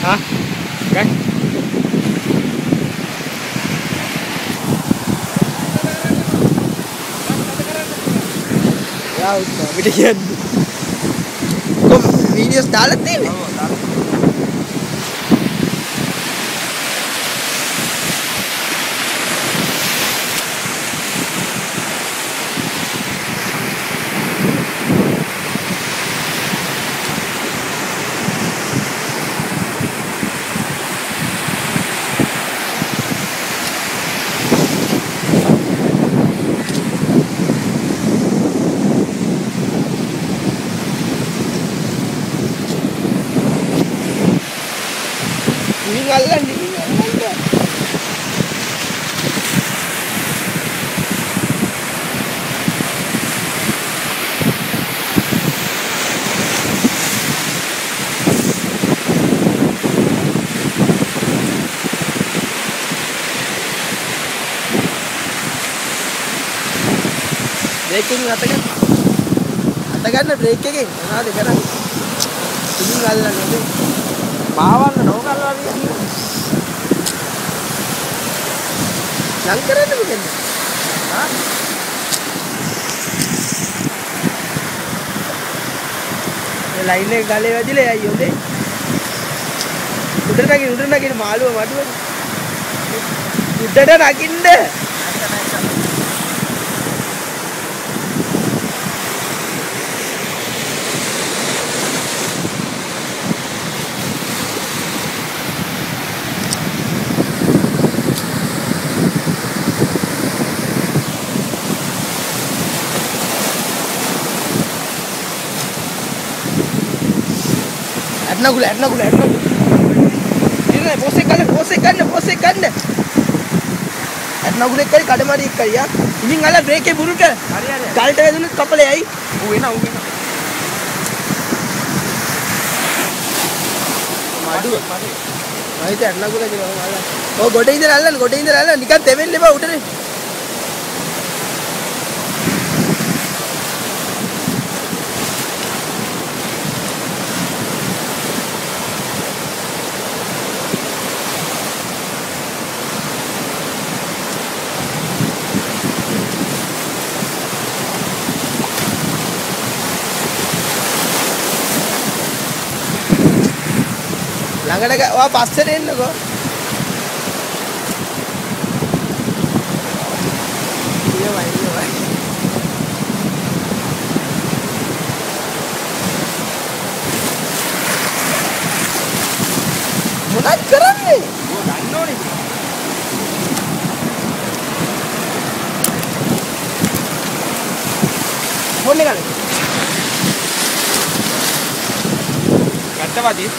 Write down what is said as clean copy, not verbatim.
Hah? Kan? Ya udah, begini. Kok video dalam ni? Tinggalan di tinggalan. Braking katakan braking මොනවද කරන්නේ ඉතින් අල්ලන්නේ පාවන්න නෝකල්ලා විදියට ලං කරන්න මොකද හා මේ ලයින් එක ගලේ වැදිලා යයි හොඳේ උඩට නගින්න මාළුව මඩුව උඩට නගින්න Erna gula. Ini pose kan. Erna gula kali kadamari kali ya. Ini ngala brake buruta. Galta wedunu kapale ai. Uena. Madu. Mahita erna gula කියලා ngala. ඔය ගොඩ ඉඳලා අල්ලන්න නිකන් තෙවෙන්න එපා උඩට. ළඟට ඔයා පස්සට එන්නකෝ ඉයවයි මොනවද කරන්නේ ඔය ගන්න ඕනේ මොන්නේ ගන්නේ ගත්තවදී